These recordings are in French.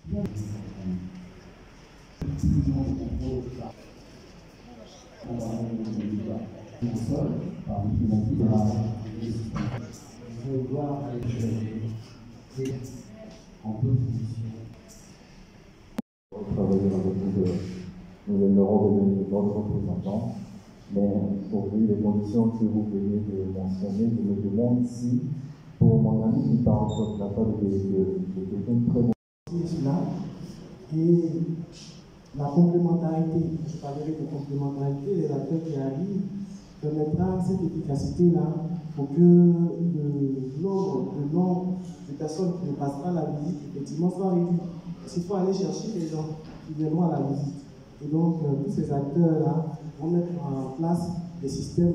Travailler avec nous aimerons devenir votre représentant, mais au vu des conditions que vous venez de mentionner, je me demande si, pour mon ami qui parle sur la table de quelqu'un de très bon. Et la complémentarité, je parlerai de complémentarité, les acteurs qui arrivent permettra cette efficacité-là pour que le nombre de personnes qui ne passent pas la visite, effectivement, soit réduit. Parce qu'il faut aller chercher les gens qui viendront à la visite. Et donc, tous ces acteurs-là vont mettre en place des systèmes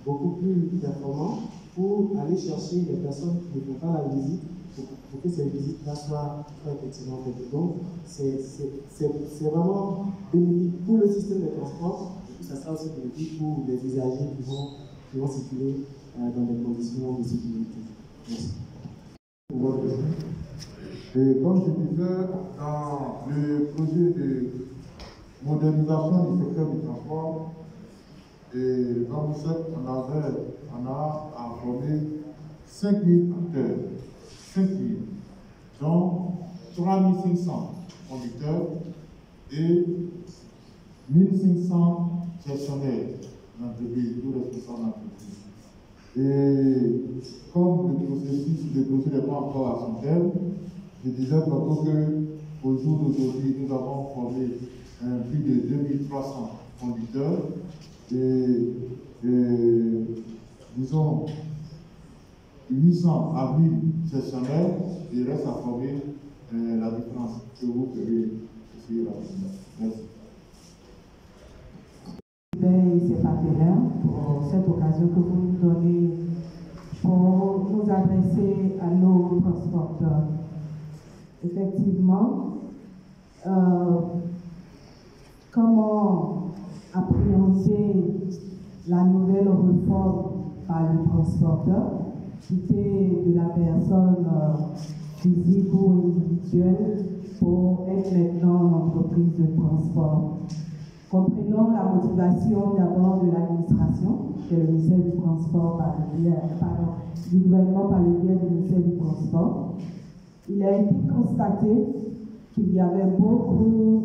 beaucoup plus performants pour aller chercher les personnes qui ne font pas la visite, pour que ces visites-là soient effectivement faites. Donc, c'est vraiment bénéfique pour le système de transport, et puis ça sera aussi bénéfique pour les usagers qui vont circuler dans des conditions de sécurité. Merci. Et comme je disais, dans le projet de modernisation du secteur du transport, et dans le secteur, on a à former 5000 acteurs, 5000, dont 3500 conducteurs et 1500 gestionnaires d'entreprise, tous responsables d'entreprise. Et comme le projet n'est pas encore à son terme, je disais tantôt qu'au jour d'aujourd'hui, nous avons formé plus de 2300 conducteurs et disons 800 à 1000 gestionnaires, il reste à former la différence que vous pouvez essayer rapidement. Merci. Et ses partenaires pour cette occasion que vous nous donnez pour nous adresser à nos transporteurs. Effectivement, comment appréhender la nouvelle réforme par le transporteur, quitter de la personne physique ou individuelle pour être maintenant une entreprise de transport. Comprenons la motivation d'abord de l'administration, qui est le ministère du Transport du gouvernement par le biais du ministère du Transport. Il a été constaté qu'il y avait beaucoup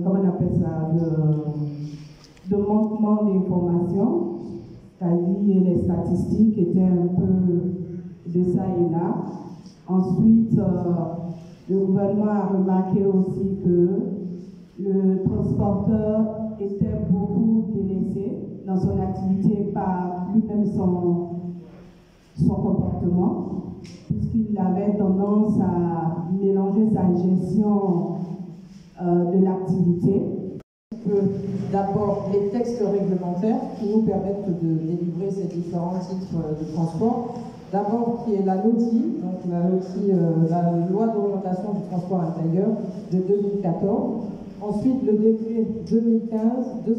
comment on appelle ça, de manquement d'informations, c'est-à-dire les statistiques étaient un peu de ça et là. Ensuite, le gouvernement a remarqué aussi que le transporteur était beaucoup délaissé dans son activité par lui-même son comportement, puisqu'il avait tendance à mélanger sa gestion de l'activité. D'abord, les textes réglementaires qui nous permettent de délivrer ces différents titres de transport. D'abord, qui est la LOTI, donc la loi d'orientation du transport intérieur de 2014. Ensuite, le décret 2015-269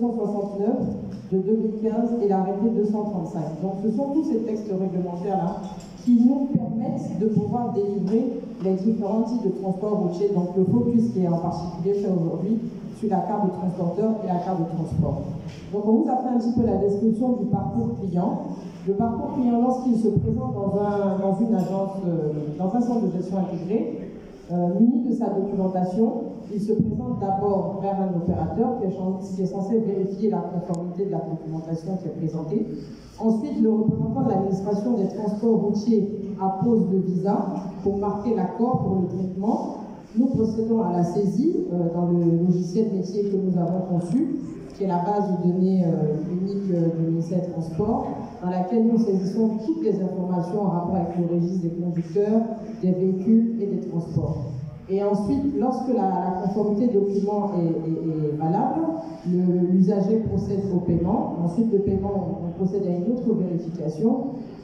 de 2015 et l'arrêté 235. Donc, ce sont tous ces textes réglementaires-là qui nous permettent de pouvoir délivrer les différents types de transport routier. Donc, le focus qui est en particulier fait aujourd'hui sur la carte de transporteur et la carte de transport. Donc, on vous a fait un petit peu la description du parcours client. Le parcours client, lorsqu'il se présente dans une agence, dans un centre de gestion intégré, muni de sa documentation, il se présente d'abord vers un opérateur qui est censé vérifier la conformité de la documentation qui est présentée. Ensuite, le représentant de l'administration des transports routiers appose le visa pour marquer l'accord pour le traitement. Nous procédons à la saisie dans le logiciel métier que nous avons conçu, qui est la base de données unique du ministère des Transports, dans laquelle nous saisissons toutes les informations en rapport avec le registre des conducteurs, des véhicules et des transports. Et ensuite, lorsque la conformité document est valable, l'usager procède au paiement. Ensuite, le paiement, on procède à une autre vérification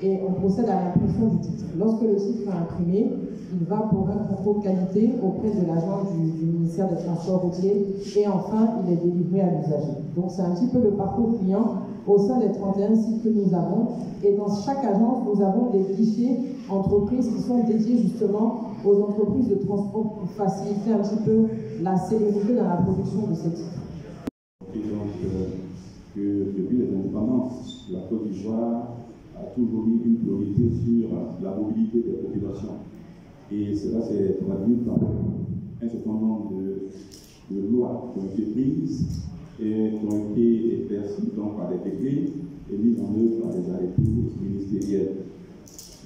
et on procède à l'impression du titre. Lorsque le titre est imprimé, il va pour un contrôle qualité auprès de l'agent du ministère des Transports routiers et enfin, il est délivré à l'usager. Donc, c'est un petit peu le parcours client au sein des 31 sites que nous avons. Et dans chaque agence, nous avons des guichets entreprises qui sont dédiés justement aux entreprises de transport pour faciliter un petit peu la célérité dans la production de ces titres. Et donc, que depuis les indépendances, la Côte d'Ivoire a toujours mis une priorité sur la mobilité des populations. Et cela s'est traduit par un certain nombre de lois qui ont été prises et qui ont été éclaircies donc par des décrets et mises en œuvre par des arrêtés ministériels.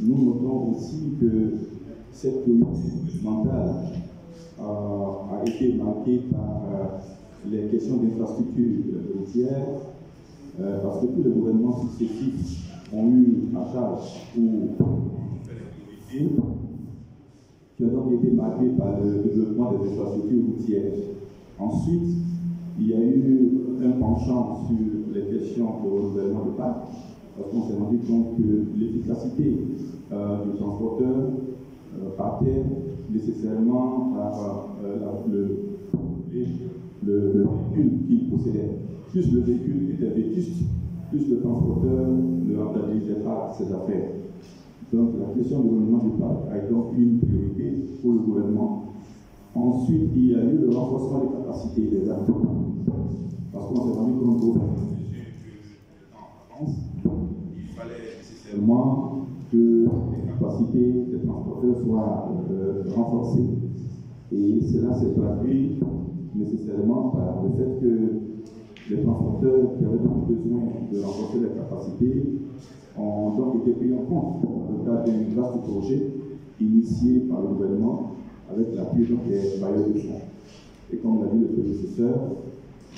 Nous notons aussi que cette priorité mentale a été marquée par les questions d'infrastructures routières, parce que tous les gouvernements successifs ont eu à charge pour faire des priorités qui ont donc été marquées par le développement des infrastructures routières. Ensuite, il y a eu un penchant sur les questions de renouvellement de parc, parce qu'on s'est rendu compte que l'efficacité du transporteur partait nécessairement par le véhicule qu'il possédait. Plus le véhicule était vétuste, plus le transporteur ne rentabilisait pas ses affaires. Donc la question du renouvellement du parc a donc une priorité pour le gouvernement. Ensuite, il y a eu le renforcement des capacités des acteurs. Parce qu'on s'est rendu compte qu'au il fallait nécessairement que les capacités des transporteurs soient renforcées. Et cela s'est traduit nécessairement par le fait que les transporteurs qui avaient donc besoin de renforcer les capacités ont donc été pris en compte dans le cadre d'un vaste projet initié par le gouvernement avec l'appui des bailleurs de fonds. Et comme l'a dit le prédécesseur,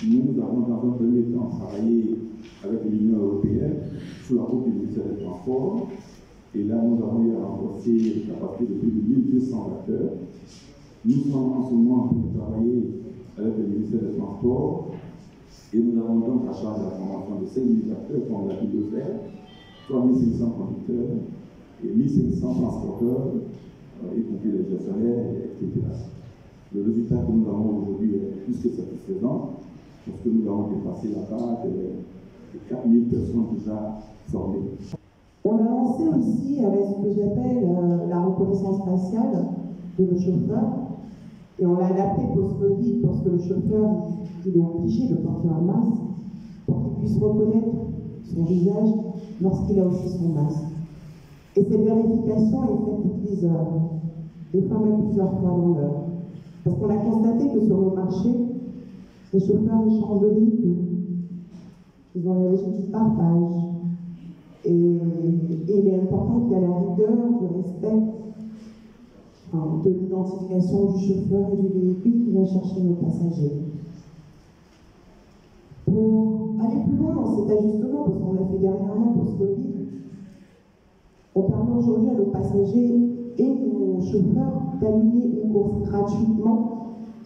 nous avons dans un premier temps travaillé avec l'Union européenne sous la coupe du ministère des Transports. Et là, nous avons eu à renforcer les capacités de plus de 1200 acteurs. Nous sommes en ce moment en train de travailler avec le ministère des Transports et nous avons donc à charge la formation de 5 000 acteurs, comme l'a dit le faire, 3 500 conducteurs et 1 500 transporteurs, y compris les gestionnaires, etc. Le résultat que nous avons aujourd'hui est plus que satisfaisant, parce que nous avons dépassé la barre de 4 000 personnes déjà formées. On a lancé aussi avec ce que j'appelle la reconnaissance faciale de nos chauffeurs. Et on l'a adapté post-Covid parce que le chauffeur il est obligé de porter un masque pour qu'il puisse reconnaître son visage lorsqu'il a aussi son masque. Et cette vérification est faite toutes les heures, des fois même plusieurs fois dans l'heure. Parce qu'on a constaté que sur le marché, les chauffeurs changent de véhicule, ils ont les régimes du partage. Et il est important qu'il y ait la rigueur, le respect de l'identification du chauffeur et du véhicule qui vient chercher nos passagers. Pour aller plus loin dans cet ajustement, parce qu'on l'a fait dernièrement post-Covid, on permet aujourd'hui à nos passagers et nos chauffeurs d'annuler une course gratuitement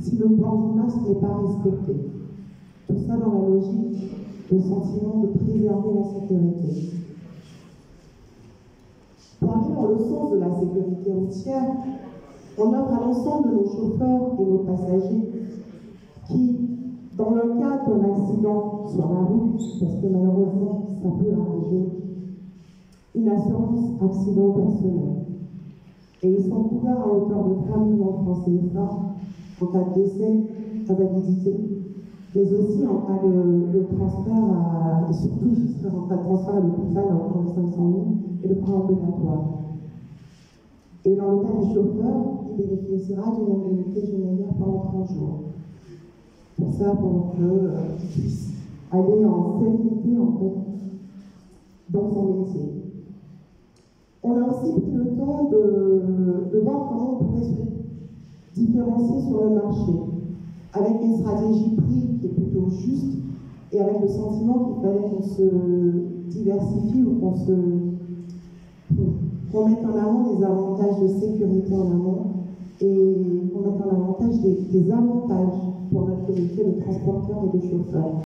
si le port du masque n'est pas respecté. Tout ça dans la logique de sentiment de préserver la sécurité. Pour aller dans le sens de la sécurité routière, on offre à l'ensemble de nos chauffeurs et nos passagers qui, dans le cas d'un accident sur la route, parce que malheureusement ça peut arriver, une assurance accident personnel. Et ils sont couverts à hauteur de 3 millions de francs CFA en cas de décès, invalidité, mais aussi en cas de transfert, et surtout en cas de transfert à l'hôpital à hauteur de 500 000 et de frais ambulatoires. Et dans le cas du chauffeur, il bénéficiera d'une indemnité journalière pendant 30 jours. Pour ça, pour qu'il puisse aller en sécurité en fait, dans son métier. On a aussi pris le temps de voir comment on pourrait se différencier sur le marché, avec une stratégie prix qui est plutôt juste, et avec le sentiment qu'il fallait qu'on se diversifie ou qu'on mette en avant des avantages de sécurité en amont et qu'on mette en avantage des avantages pour notre métier de transporteur et de chauffeur.